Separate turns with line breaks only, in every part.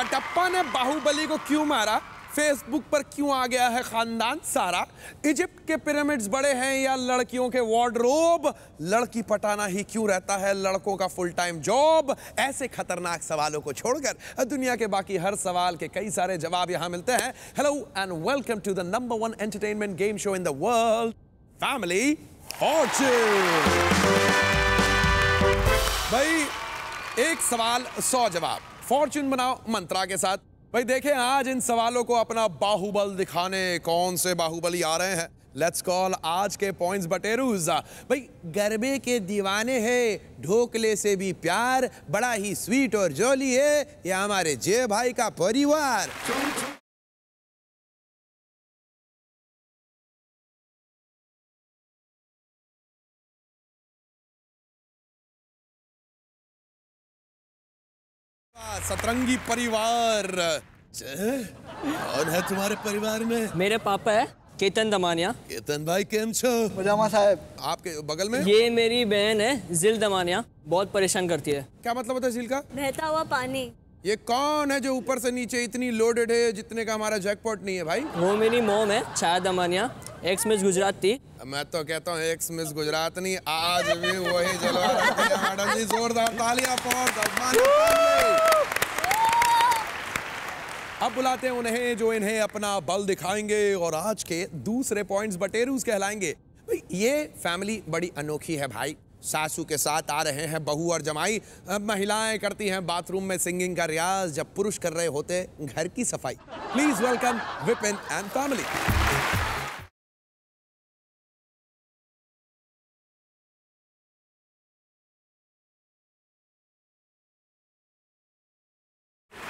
कटप्पा ने बाहुबली को क्यों मारा? फेसबुक पर क्यों आ गया है खानदान सारा? इजिप्ट के पिरामिड्स बड़े हैं या लड़कियों के वार्डरोब? लड़की पटाना ही क्यों रहता है लड़कों का फुल टाइम जॉब? ऐसे खतरनाक सवालों को छोड़कर दुनिया के बाकी हर सवाल के कई सारे जवाब यहाँ मिलते हैं। Hello and welcome to the number 1 entertainment game show in the world, family fortune. भाई एक सवाल 100 जवाब, फॉर्च्यून बनाओ मंत्रा के साथ। भाई देखें आज इन सवालों को अपना बाहुबल दिखाने कौन से बाहुबली आ रहे हैं। लेट्स कॉल आज के पॉइंट्स बटेरूज। भाई गरबे के दीवाने हैं, ढोकले से भी प्यार, बड़ा ही स्वीट और जॉली है ये हमारे जय भाई का परिवार। सतरंगी परिवार। कौन है तुम्हारे परिवार में?
मेरे पापा है केतन दमानिया।
केतन भाई केम छो?
पजामा साहब।
आपके बगल में
ये मेरी बहन है जिल दमानिया, बहुत परेशान करती है।
क्या मतलब होता है झील का?
बहता हुआ पानी।
ये कौन है जो ऊपर से नीचे इतनी लोडेड है जितने का हमारा जैकपॉट नहीं है? भाई
वो मेरी मोम है छाया दमानिया, एक्स मिस गुजरात थी।
मैं तो कहता हूँ एक्स मिस गुजरात नहीं, आज भी वही जलवा रखती है। मैडम जी जोरदार तालियां फॉर दमानिया। अब बुलाते हैं उन्हें जो इन्हें अपना बल दिखाएंगे और आज के दूसरे पॉइंट्स बटेरूज कहलाएंगे। भाई ये फैमिली बड़ी अनोखी है भाई। सासू के साथ आ रहे हैं बहू और जमाई। महिलाएं करती हैं बाथरूम में सिंगिंग का रियाज जब पुरुष कर रहे होते घर की सफाई। Please welcome Vipin and family.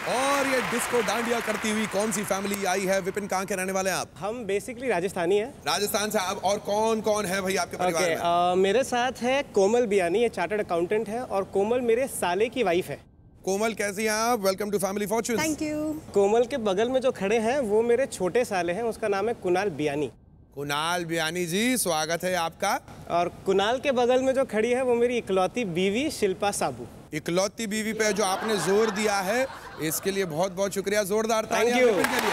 और ये डिस्को डांडिया करती हुई कौन सी फैमिली आई है? विपिन कहाँ के रहने वाले हैं आप?
हम बेसिकली राजस्थानी हैं।
राजस्थान से आप। और कौन कौन है भाई आपके परिवार में?
मेरे साथ है कोमल बियानी, ये चार्टर्ड अकाउंटेंट है, और कोमल मेरे साले की वाइफ है।
कोमल कैसी हैं आप? Welcome to family fortune.
Thank you.
Komal के बगल में जो खड़े हैं वो मेरे छोटे साले हैं, उसका नाम है कुणाल बियानी।
कुणाल बियानी जी स्वागत है आपका।
और कुणाल के बगल में जो खड़ी है वो मेरी इकलौती बीवी शिल्पा साबू।
इकलौती बीवी पे जो आपने जोर दिया है इसके लिए बहुत बहुत शुक्रिया। जोरदार तालियां विपिन के लिए।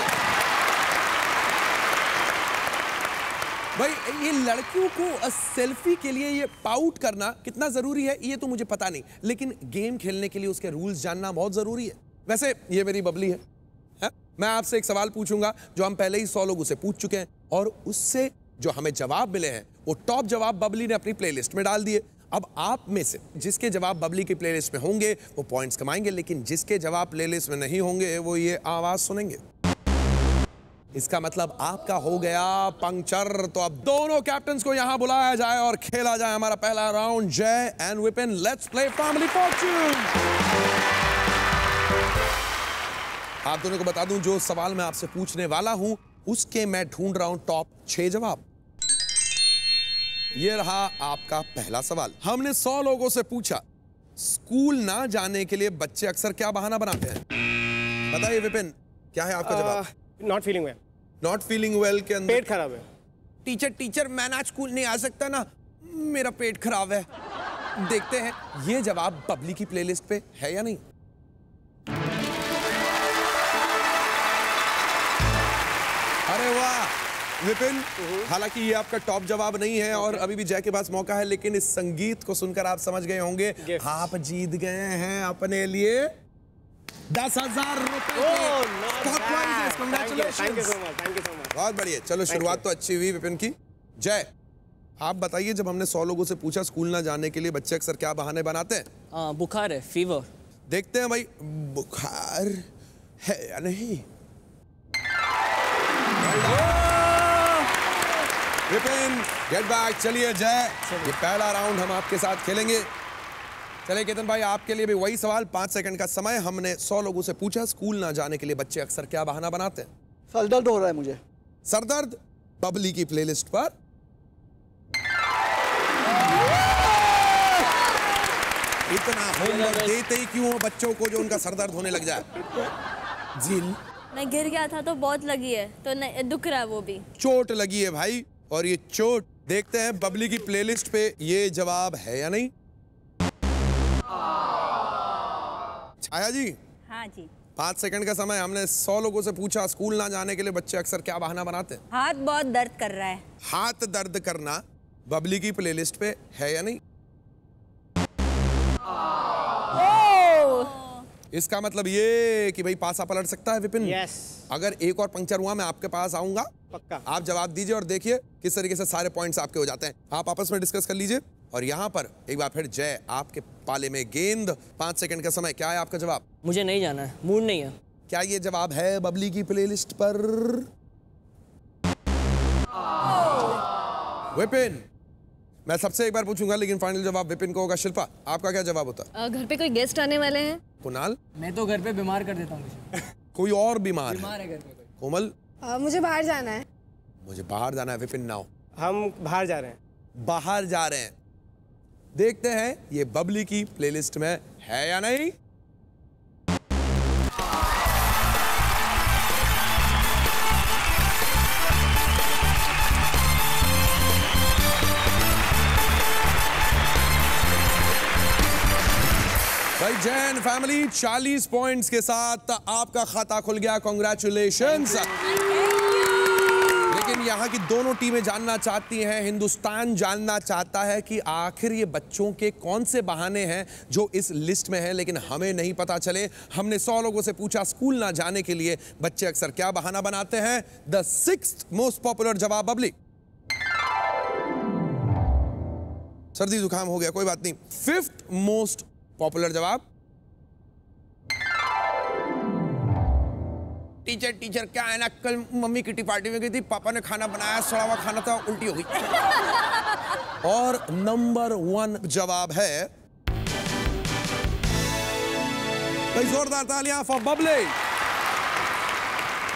भाई ये लड़कियों को सेल्फी के लिए ये पाउट करना कितना जरूरी है ये तो मुझे पता नहीं, लेकिन गेम खेलने के लिए उसके रूल्स जानना बहुत जरूरी है। वैसे ये मेरी बबली है? मैं आपसे एक सवाल पूछूंगा जो हम पहले ही 100 लोगों से पूछ चुके हैं और उससे जो हमें जवाब मिले हैं वो टॉप जवाब बबली ने अपनी प्लेलिस्ट में डाल दिए। अब आप में से जिसके जवाब बबली की प्लेलिस्ट में होंगे वो पॉइंट्स कमाएंगे, लेकिन जिसके जवाब प्लेलिस्ट में नहीं होंगे वो ये आवाज सुनेंगे। इसका मतलब आपका हो गया पंक्चर। तो अब दोनों कैप्टन्स को यहां बुलाया जाए और खेला जाए हमारा पहला राउंड। जय and Vipin, let's play family Fortune. आप दोनों को बता दूं जो सवाल मैं आपसे पूछने वाला हूं उसके मैं ढूंढ रहा हूं टॉप 6 जवाब। ये रहा आपका पहला सवाल। हमने 100 लोगों से पूछा स्कूल ना जाने के लिए बच्चे अक्सर क्या बहाना बनाते हैं? बताइए विपिन क्या है आपका जवाब?
Not feeling well.
Not feeling well के अंदर
पेट खराब है।
टीचर मैं आज स्कूल नहीं आ सकता ना, मेरा पेट खराब है। देखते हैं ये जवाब बबली की प्लेलिस्ट पे है या नहीं। अरे वाह विपिन, हालांकि ये आपका टॉप जवाब नहीं है और अभी भी जय के पास मौका है, लेकिन इस संगीत को सुनकर आप समझ गए होंगे आप जीत गए हैं अपने लिए 10,000 रुपए। बहुत बढ़िया। चलो शुरुआत तो अच्छी हुई विपिन की। जय आप बताइए जब हमने 100 लोगों से पूछा स्कूल ना जाने के लिए बच्चे अक्सर क्या बहाने बनाते हैं?
बुखार है, फीवर।
देखते हैं भाई बुखार है या नहीं। Vipin get back. चलिए जय, ये पहला राउंड हम आपके साथ खेलेंगे। चलिए केतन भाई आपके लिए भी वही सवाल, 5 सेकंड का समय। हमने 100 लोगों से पूछा स्कूल ना जाने के लिए बच्चे अक्सर क्या बहाना बनाते हैं?
सरदर्द हो रहा है मुझे।
सरदर्द बबली की प्लेलिस्ट पर। इतना होमवर्क देते ही क्यों हो बच्चों को जो उनका सरदर्द होने लग जाए? जिल
मैं गिर गया था तो बहुत लगी है, तो दुख रहा है वो भी।
चोट लगी है भाई, और ये चोट देखते हैं बबली की प्लेलिस्ट पे ये जवाब है या नहीं। छाया जी
हाँ जी,
5 सेकंड का समय। हमने 100 लोगों से पूछा स्कूल ना जाने के लिए बच्चे अक्सर क्या बहाना बनाते हैं?
हाथ बहुत दर्द कर रहा है।
हाथ दर्द करना बबली की प्लेलिस्ट पे है या नहीं? इसका मतलब ये कि भाई पासा पलट सकता है विपिन।
यस।
अगर एक और पंक्चर हुआ मैं आपके पास आऊंगा,
पक्का।
आप जवाब दीजिए और देखिए किस तरीके से सारे पॉइंट्स आपके हो जाते हैं। आप आपस में डिस्कस कर लीजिए। और यहाँ पर एक बार फिर जय, आपके पाले में गेंद। 5 सेकंड का समय। क्या है आपका जवाब?
मुझे नहीं जाना है, मूड नहीं है।
क्या ये जवाब है बबली की प्लेलिस्ट पर? विपिन, मैं सबसे एक बार पूछूंगा लेकिन फाइनल जवाब विपिन को होगा। शिल्पा, आपका क्या जवाब होता?
घर पे कोई गेस्ट आने वाले हैं।
कुणाल?
मैं तो घर पे बीमार कर देता हूँ।
कोई और बीमार है?
है घर पे कोई।
कोमल?
मुझे बाहर जाना है।
मुझे बाहर जाना है। विपिन नाउ?
हम बाहर जा रहे हैं।
बाहर जा रहे हैं। देखते हैं ये बबली की प्लेलिस्ट में है या नहीं। भाई जैन फैमिली 40 पॉइंट्स के साथ आपका खाता खुल गया। कॉन्ग्रेचुलेशंस। लेकिन यहाँ की दोनों टीमें जानना चाहती हैं, हिंदुस्तान जानना चाहता है कि आखिर ये बच्चों के कौन से बहाने हैं जो इस लिस्ट में हैं लेकिन हमें नहीं पता चले। हमने 100 लोगों से पूछा स्कूल ना जाने के लिए बच्चे अक्सर क्या बहाना बनाते हैं। द 6th मोस्ट पॉपुलर जवाब बबली। सर्दी जुकाम हो गया, कोई बात नहीं। 5th मोस्ट पॉपुलर जवाब टीचर क्या है ना, कल मम्मी किटी पार्टी में गई थी, पापा ने खाना बनाया, सड़ा हुआ खाना था, उल्टी हो गई। और नंबर 1 जवाब है, भाई जोरदार तालियां फॉर बबली।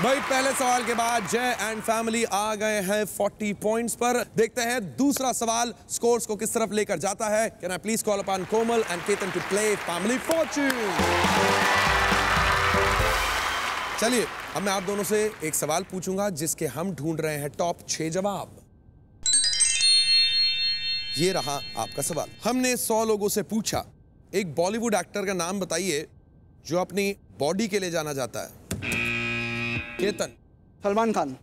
भाई पहले सवाल के बाद जय एंड फैमिली आ गए हैं 40 पॉइंट्स पर। देखते हैं दूसरा सवाल स्कोर्स को किस तरफ लेकर जाता है। Can I please call upon Komal and Ketan to play family fortune. चलिए अब मैं आप दोनों से एक सवाल पूछूंगा जिसके हम ढूंढ रहे हैं टॉप 6 जवाब। ये रहा आपका सवाल। हमने 100 लोगों से पूछा एक बॉलीवुड एक्टर का नाम बताइए जो अपनी बॉडी के लिए जाना जाता है। केतन?
सलमान खान।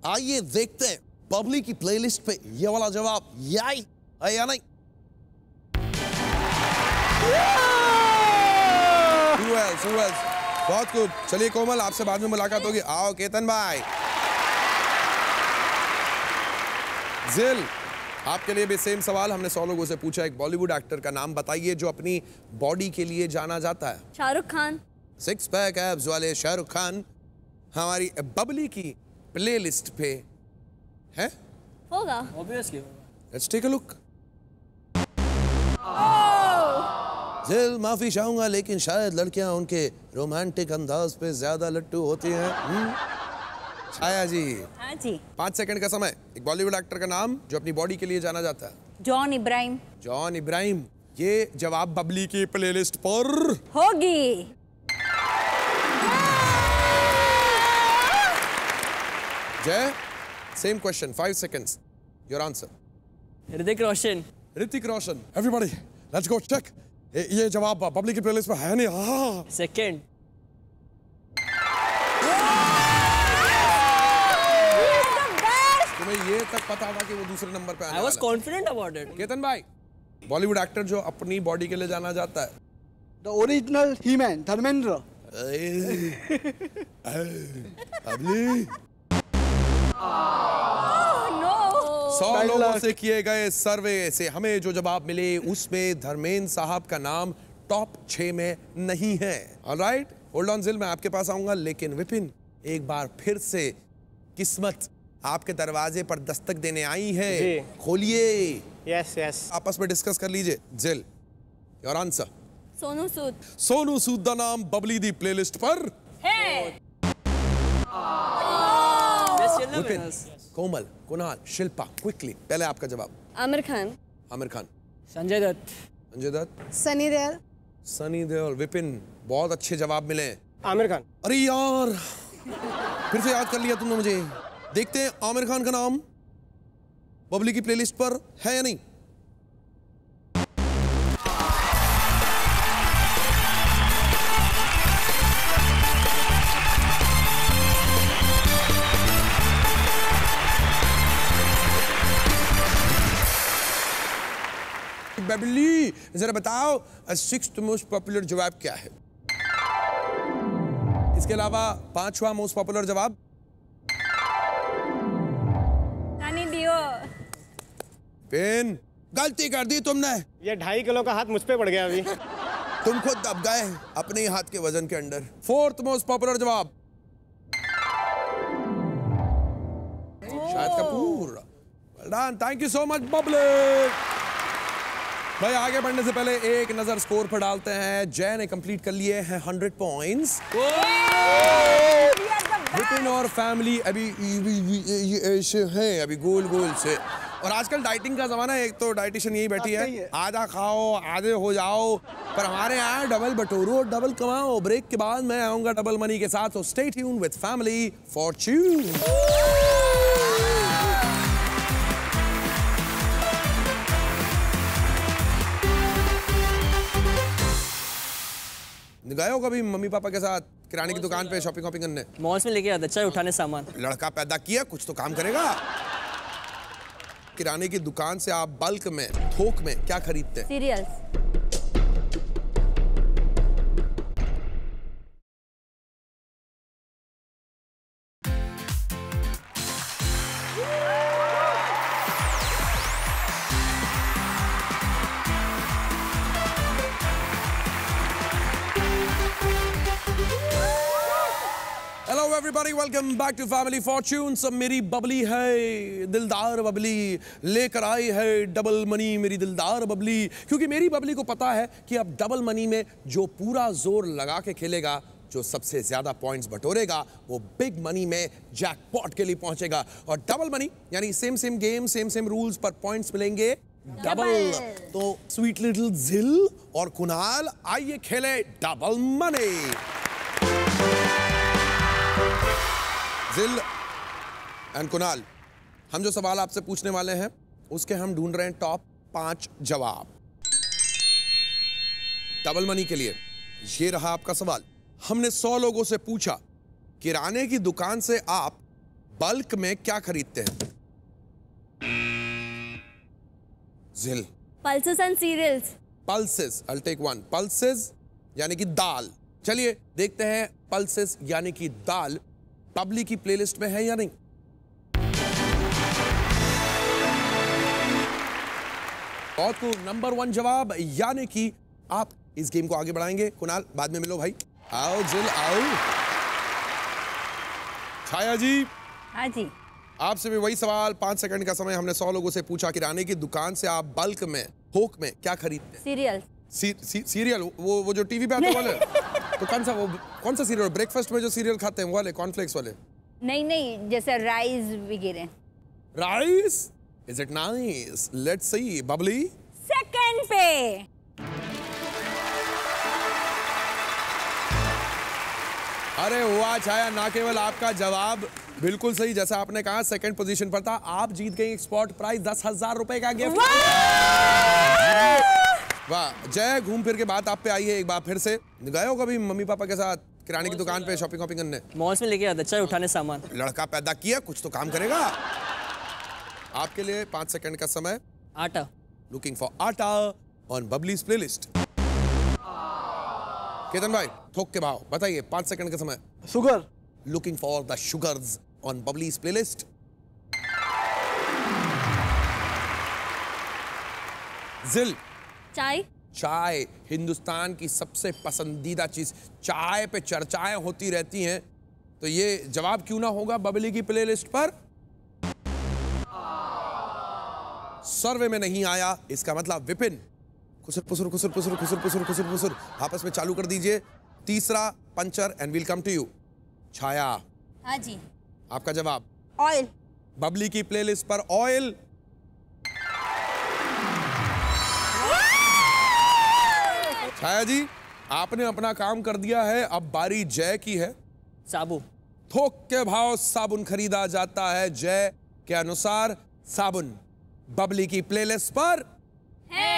आइए देखते हैं बबली की प्लेलिस्ट पे ये वाला जवाब यही है या नहीं। Who else? बहुत खूब। चलिए कोमल, आपसे बाद में मुलाकात होगी। आओ केतन भाई। जिल, आपके लिए भी सेम सवाल। हमने 100 लोगों से पूछा एक बॉलीवुड एक्टर का नाम बताइए जो अपनी बॉडी के लिए जाना जाता है।
शाहरुख खान।
6 पैक एब्स वाले शाहरुख खान हमारी बबली की प्लेलिस्ट पे है?
होगा।
Obviously.
Let's take a look. Jill, माफी चाहूंगा लेकिन शायद लड़कियां उनके रोमांटिक अंदाज पे ज्यादा लट्टू होती हैं। छाया जी?
हाँ जी।
5 सेकंड का समय। एक बॉलीवुड एक्टर का नाम जो अपनी बॉडी के लिए जाना जाता है।
जॉन इब्राहिम।
जॉन इब्राहिम। ये जवाब बबली की प्लेलिस्ट पर
होगी।
Jay, same question, 5 seconds. Your answer.
Hrithik Roshan.
Hrithik Roshan. Everybody let's go check. ये जवाब पब्लिक की प्लेलिस्ट में है नहीं। हाँ,
सेकंड।
तुम्हें ये तक पता था कि वो दूसरे नंबर पे आने
आई वॉज
वाला
कॉन्फिडेंट अबाउट इट।
है। केतन भाई, बॉलीवुड एक्टर जो अपनी बॉडी के लिए जाना जाता है।
The original He-Man, Dharmendra.
Babli 100 लोगों से किए गए सर्वे से हमें जो जवाब मिले उसमें धर्मेंद्र साहब का नाम टॉप 6 में नहीं है। ऑलराइट, होल्ड ऑन जिल, मैं आपके पास आऊंगा। लेकिन विपिन, एक बार फिर से किस्मत आपके दरवाजे पर दस्तक देने आई है। खोलिए।
यस।
आपस में डिस्कस कर लीजिए। जिल, योर आंसर।
सोनू सूद।
सोनू सूद का नाम बबली दी प्लेलिस्ट पर
है।
विपिन, कोमल, कुणाल, शिल्पा, क्विकली पहले आपका जवाब।
आमिर खान।
आमिर खान।
संजय दत्त।
संजय दत्त।
सनी देओल।
सनी देओल। विपिन, बहुत अच्छे जवाब मिले।
आमिर खान।
अरे यार, फिर से याद कर लिया तुमने मुझे। देखते हैं आमिर खान का नाम बबली की प्लेलिस्ट पर है या नहीं। बबली, जरा बताओ सिक्स्थ मोस्ट पॉपुलर जवाब क्या है? इसके अलावा पांचवा मोस्ट पॉपुलर जवाब
नानी दियो।
पेन, गलती कर दी तुमने।
ये 2.5 किलो का हाथ मुझ पे पड़ गया अभी।
तुम खुद दब गए अपने ही हाथ के वजन के अंडर। फोर्थ मोस्ट पॉपुलर जवाब Shahid Kapoor. Thank you so much Babli. भाई आगे बढ़ने से पहले एक नजर स्कोर पर डालते हैं। जय ने कंप्लीट कर लिए हैं 100 पॉइंट्स। विपिन और फैमिली अभी ऐसे हैं, अभी गोल गोल से। और आजकल डाइटिंग का जमाना है, एक तो डाइटिशियन यही बैठी है, आधा खाओ आधे हो जाओ, पर हमारे यहाँ डबल बटोरो डबल कमाओ। ब्रेक के बाद मैं आऊंगा डबल मनी के साथ, तो stay tune with family Fortune. गए हो कभी मम्मी पापा के साथ किराने की दुकान पे शॉपिंग करने?
मॉल्स में लेके आता चाय उठाने सामान।
लड़का पैदा किया, कुछ तो काम करेगा। किराने की दुकान से आप बल्क में, थोक में क्या खरीदते हैं?
Cereals.
Hello everybody, welcome back to family fortune. सब मेरी बबली है, दिलदार बबली लेकर आई है डबल मनी, मेरी दिलदार बबली। क्योंकि मेरी बबली को पता है कि अब डबल मनी में जो पूरा जोर लगा के खेलेगा, जो सबसे ज्यादा पॉइंट्स बटोरेगा, वो बिग मनी में जैकपॉट के लिए पहुंचेगा। और डबल मनी यानी same same game, same same rules पर पॉइंट्स मिलेंगे डबल। तो स्वीट लिटिल जिल और कुणाल, आइए खेले डबल मनी। जिल एंड कुणाल, हम जो सवाल आपसे पूछने वाले हैं उसके हम ढूंढ रहे हैं टॉप 5 जवाब डबल मनी के लिए। ये रहा आपका सवाल। हमने 100 लोगों से पूछा किराने की दुकान से आप बल्क में क्या खरीदते हैं? Jill.
Pulses and cereals.
Pulses, I'll take one। Pulses यानी कि दाल। चलिए देखते हैं पल्सेस यानी कि दाल बबली की प्लेलिस्ट में है या नहीं। और तो नंबर 1 जवाब यानी कि आप इस गेम को आगे बढ़ाएंगे। कुणाल बाद में मिलो भाई। आओ जिल आओ। छाया जी।
हाँ जी।
आपसे भी वही सवाल, 5 सेकंड का समय। हमने 100 लोगों से पूछा किराने की दुकान से आप बल्क में, थोक में क्या खरीदते हैं?
सीरियल्स।
सीरियल, वो जो टीवी पे आते वाले? तो कौन सा सीरियल? ब्रेकफास्ट में जो सीरियल खाते हैं वाले, कॉर्नफ्लेक्स वाले?
नहीं, जैसे राइस वगैरह।
Rice? Is it nice? Let's see. Babli
second पे।
अरे हुआ छाया, ना केवल आपका जवाब बिल्कुल सही जैसा आपने कहा, सेकंड पोजीशन पर था। आप जीत गए स्पॉट प्राइज 10,000 रुपए का गिफ्ट। वाह जय, घूम फिर के बात आप पे आई है एक बार फिर से। गए हो कभी मम्मी पापा के साथ किराने की दुकान पे शॉपिंग करने?
मॉल्स में लेके आता चाय उठाने सामान।
लड़का पैदा किया, कुछ तो काम करेगा। आपके लिए 5 सेकंड का समय।
आटा।
Looking for atta on Bubbly's playlist. Ketan भाई थोक के भाव बताइए, 5 सेकंड का समय।
Sugar.
Looking for the sugars on Bubbly's playlist. Jill.
चाय।
चाय हिंदुस्तान की सबसे पसंदीदा चीज, चाय पे चर्चाएं होती रहती हैं, तो ये जवाब क्यों ना होगा बबली की प्लेलिस्ट पर? सर्वे में नहीं आया, इसका मतलब विपिन खुसर पुसर खुसर पुसर खुसर पुसर खुसर पुसर आपस में चालू कर दीजिए। तीसरा puncher and will come to you. Chhaya.
हाँ जी।
आपका जवाब?
ऑयल।
बबली की प्लेलिस्ट पर ऑयल। छाया जी आपने अपना काम कर दिया है, अब बारी जय की है।
साबुन।
थोक के भाव साबुन खरीदा जाता है। जय के अनुसार साबुन बबली की प्लेलिस्ट पर
है।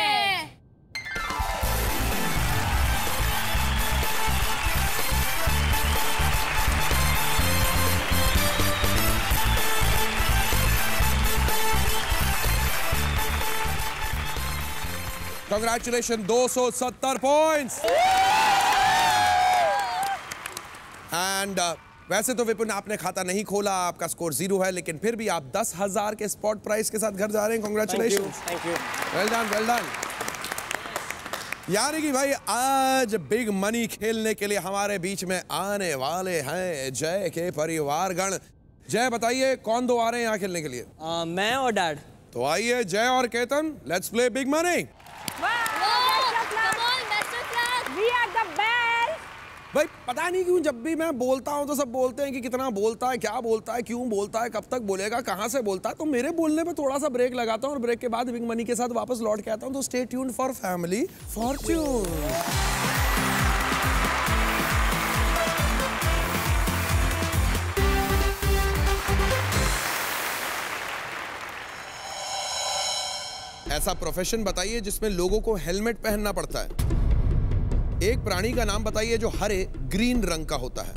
Congratulations, 270 points. एंड वैसे तो विपुल आपने खाता नहीं खोला, आपका स्कोर 0 है, लेकिन फिर भी आप 10,000 के स्पॉट प्राइस के साथ घर जा रहे हैं। Congratulations।
Thank you.
Well done, well done. यानी कि भाई आज बिग मनी खेलने के लिए हमारे बीच में आने वाले हैं जय के परिवारगण। जय बताइए कौन दो आ रहे हैं यहाँ खेलने के लिए?
मैं और डैड।
तो आइए जय और Ketan, let's play big money. भाई पता नहीं क्यों जब भी मैं बोलता हूं तो सब बोलते हैं कि कितना बोलता है, क्या बोलता है, क्यों बोलता है, कब तक बोलेगा, कहां से बोलता है। तो मेरे बोलने पे थोड़ा सा ब्रेक लगाता हूं और ब्रेक के बाद बिग मनी के साथ वापस लौट के आता हूं। तो stay tuned for family Fortune. ऐसा प्रोफेशन बताइए जिसमें लोगों को हेलमेट पहनना पड़ता है। एक प्राणी का नाम बताइए जो हरे ग्रीन रंग का होता है।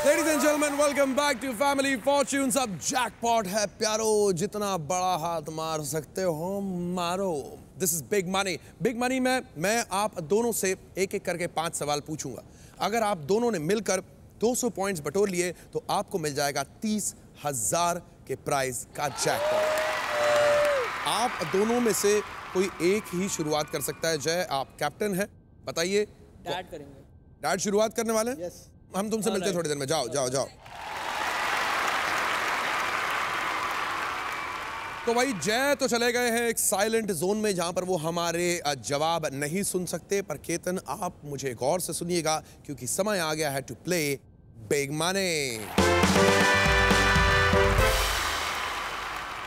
Ladies and gentlemen, welcome back to Family Fortunes। अब जैकपॉट है प्यारो, जितना बड़ा हाथ मार सकते हो मारो। This is big money. Big money में मैं आप दोनों से एक एक करके 5 सवाल पूछूंगा। अगर आप दोनों ने मिलकर 200 पॉइंट्स बटोर लिए तो आपको मिल जाएगा 30,000 के प्राइज का जैकपॉट। आप दोनों में से कोई एक ही शुरुआत कर सकता है। जय आप कैप्टन हैं, बताइए।
डैड करेंगे।
डैड शुरुआत करने वाले हैं?
Yes.
हम तुमसे मिलते हैं थोड़ी देर में। जाओ जाओ जाओ। तो भाई जय तो चले गए हैं एक साइलेंट जोन में जहां पर वो हमारे जवाब नहीं सुन सकते। पर केतन आप मुझे गौर से सुनिएगा क्योंकि समय आ गया है to play big money.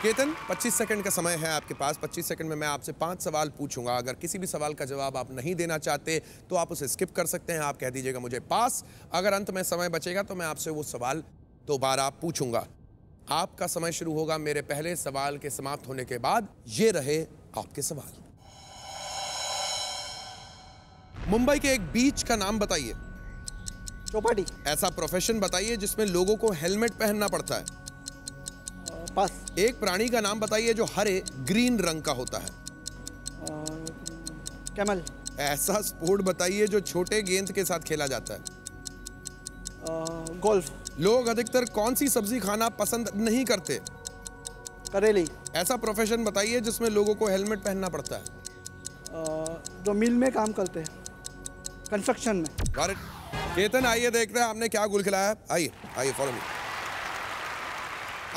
Ketan 25 second का समय है आपके पास। 25 सेकंड में मैं आपसे 5 सवाल पूछूंगा। अगर किसी भी सवाल का जवाब आप नहीं देना चाहते तो आप उसे स्किप कर सकते हैं। आप कह दीजिएगा मुझे पास। अगर अंत में समय बचेगा तो मैं आपसे वो सवाल दोबारा पूछूंगा। आपका समय शुरू होगा मेरे पहले सवाल के समाप्त होने के बाद। ये रहे आपके सवाल। मुंबई के एक बीच का नाम बताइए।
चौपाटी।
ऐसा प्रोफेशन बताइए जिसमें लोगों को हेलमेट पहनना पड़ता है।
पास।
एक प्राणी का नाम बताइए जो हरे ग्रीन रंग का होता है।
कैमल।
ऐसा स्पोर्ट बताइए जो छोटे गेंद के साथ खेला जाता है।
गोल्फ।
लोग अधिकतर कौन सी सब्जी खाना पसंद नहीं करते?
करेली।
ऐसा प्रोफेशन बताइए जिसमें लोगों को हेलमेट पहनना पड़ता है।
जो मिल में काम करते हैं, कंस्ट्रक्शन में।
Got it? केतन आइए देखते हैं आपने क्या गुल खिलाया। आइए आइए फॉलो मी।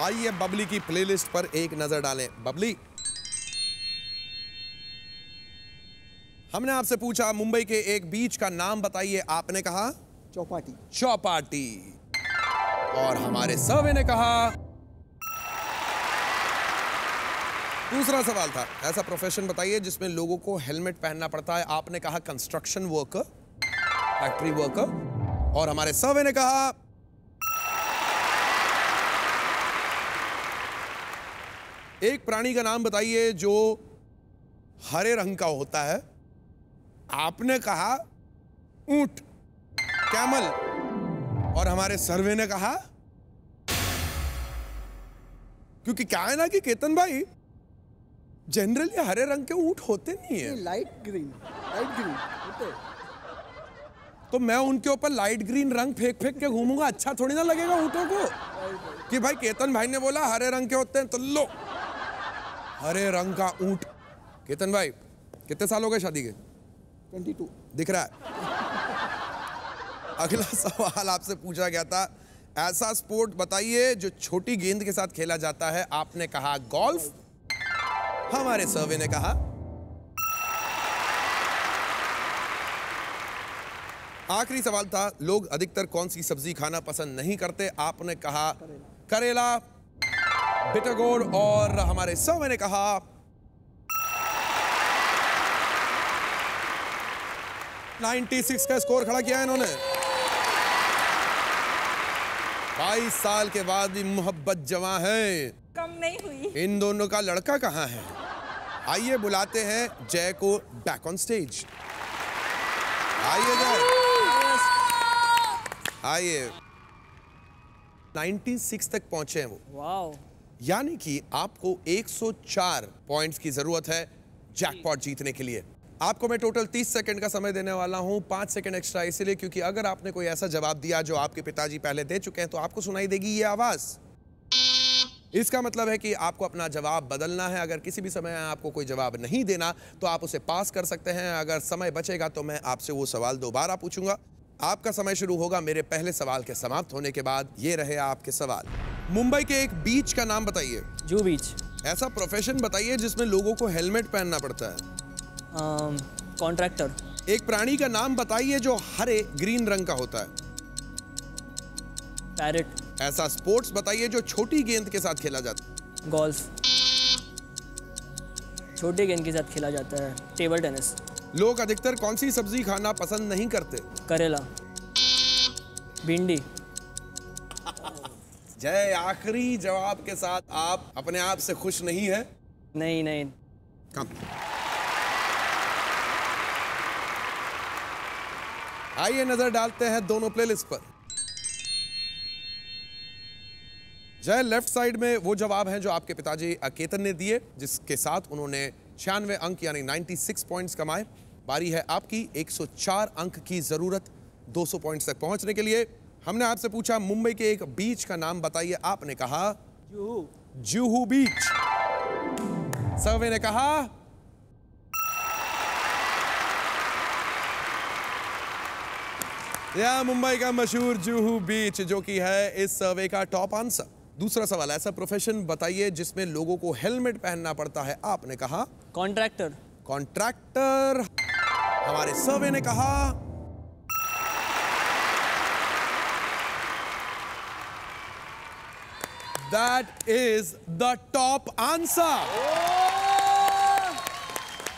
आइए बबली की प्लेलिस्ट पर एक नजर डालें। बबली, हमने आपसे पूछा मुंबई के एक बीच का नाम बताइए। आपने कहा
चौपाटी।
चौपाटी। और हमारे सर्वे ने कहा दूसरा सवाल था ऐसा प्रोफेशन बताइए जिसमें लोगों को हेलमेट पहनना पड़ता है। आपने कहा कंस्ट्रक्शन वर्कर, फैक्ट्री वर्कर। और हमारे सर्वे ने कहा एक प्राणी का नाम बताइए जो हरे रंग का होता है। आपने कहा ऊंट, कैमल। और हमारे सर्वे ने कहा क्योंकि क्या है ना कि केतन भाई जनरली हरे रंग के ऊंट होते नहीं है।
Light green. लाइट ग्रीन होते।
तो मैं उनके ऊपर लाइट ग्रीन रंग फेंक फेंक के घूमूंगा, अच्छा थोड़ी ना लगेगा ऊंटों को कि भाई केतन भाई ने बोला हरे रंग के होते हैं तो लो हरे रंग का ऊंट। केतन भाई कितने साल हो गए शादी के?
22।
दिख रहा है। अगला सवाल आपसे पूछा गया था ऐसा स्पोर्ट बताइए जो छोटी गेंद के साथ खेला जाता है। आपने कहा गोल्फ। हमारे सर्वे ने कहा आखिरी सवाल था लोग अधिकतर कौन सी सब्जी खाना पसंद नहीं करते। आपने कहा करेला, बिटर गोर्ड। और हमारे सर्वे ने कहा 96 का स्कोर खड़ा किया है इन्होंने। 22 साल के बाद भी मोहब्बत जवां है।
कम नहीं हुई।
इन दोनों का लड़का कहाँ है? आइए बुलाते हैं जय को बैक ऑन स्टेज। आइए जय, आइए। 96 तक पहुंचे हैं वो।
वाओ।
यानी कि आपको 104 पॉइंट्स की जरूरत है जैकपॉट जीतने के लिए। आपको मैं टोटल 30 सेकंड का समय देने वाला हूं, 5 सेकंड एक्स्ट्रा इसलिए क्योंकि अगर आपने कोई ऐसा जवाब दिया जो आपके पिताजी पहले दे चुके हैं तो आपको सुनाई देगी ये आवाज। इसका मतलब है कि आपको अपना जवाब बदलना है। अगर किसी भी समय आपको कोई जवाब नहीं देना तो आप उसे पास कर सकते हैं। अगर समय बचेगा तो मैं आपसे वो सवाल दोबारा पूछूंगा। आपका समय शुरू होगा मेरे पहले सवाल के समाप्त होने के बाद। ये रहे आपके सवाल। मुंबई के एक बीच का नाम बताइए।
जूहू बीच।
ऐसा प्रोफेशन बताइए जिसमें लोगों को हेलमेट पहनना पड़ता है।
कॉन्ट्रैक्टर।
एक प्राणी का नाम बताइए जो हरे ग्रीन रंग का होता है।
पैरेट।
ऐसा स्पोर्ट्स बताइए जो छोटी गेंद के साथ खेला जाता है।
गोल्फ। छोटे गेंद के साथ खेला जाता है। Table tennis.
लोग अधिकतर कौन सी सब्जी खाना पसंद नहीं करते?
करेला। भिंडी।
जय, आखिरी जवाब के साथ आप अपने आप से खुश नहीं है?
नहीं नहीं।
कम। आइए नजर डालते हैं दोनों प्लेलिस्ट पर। जय, लेफ्ट साइड में वो जवाब हैं जो आपके पिताजी केतन ने दिए, जिसके साथ उन्होंने 96 अंक यानी 96 पॉइंट्स कमाए। बारी है आपकी। 104 अंक की जरूरत 200 पॉइंट्स तक पहुंचने के लिए। हमने आपसे पूछा मुंबई के एक बीच का नाम बताइए। आपने कहा जुहू बीच। सर्वे ने कहा यह मुंबई का मशहूर जुहू बीच, जो कि है इस सर्वे का टॉप आंसर। दूसरा सवाल, ऐसा प्रोफेशन बताइए जिसमें लोगों को हेलमेट पहनना पड़ता है। आपने कहा
कॉन्ट्रैक्टर।
कॉन्ट्रैक्टर। हमारे सर्वे ने कहा that is the top answer.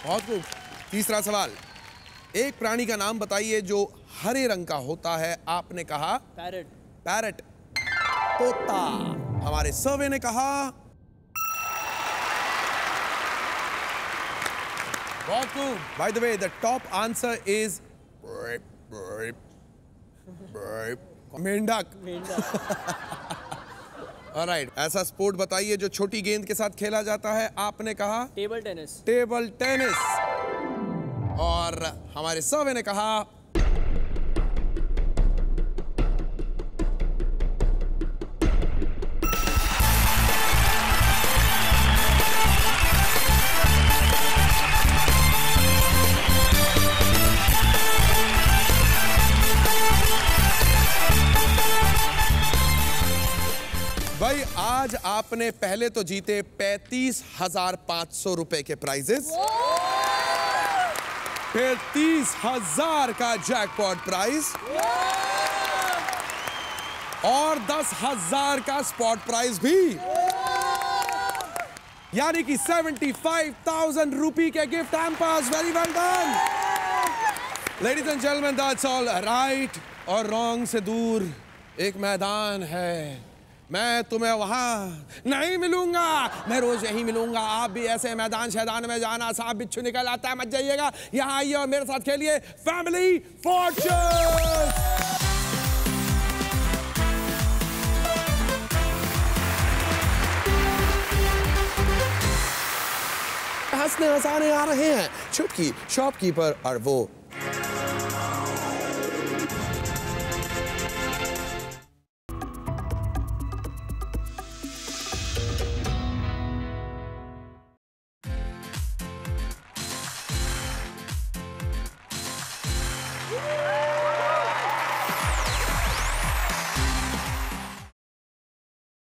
बहुत खूब। तीसरा सवाल, एक प्राणी का नाम बताइए जो हरे रंग का होता है। आपने कहा
पैरेट।
पैरेट, तोता। हमारे सर्वे ने कहा बहुत खूब। By the way, the top answer is मेंढक। ऑलराइट, ऐसा स्पोर्ट बताइए जो छोटी गेंद के साथ खेला जाता है। आपने कहा
टेबल टेनिस।
Table tennis. और हमारे सर्वे ने कहा भाई, आज आपने पहले तो जीते 35,500 रुपए के प्राइजेस, फिर 30,000 का जैकपॉट प्राइज और 10,000 का स्पॉट प्राइज भी, यानी कि 75,000 रुपए के gift hampers. Very well done ladies and gentleman. That's all. Right और रॉन्ग से दूर एक मैदान है। मैं तुम्हें वहां नहीं मिलूंगा, मैं रोज यहीं मिलूंगा। आप भी ऐसे मैदान शैदान में जाना, सांप बिच्छू निकल आता है, मत जाइएगा। यहां आइए और मेरे साथ खेलिए फैमिली फॉर्च्यून। हंसने हंसाने आ रहे हैं छुटकी, शॉपकीपर और वो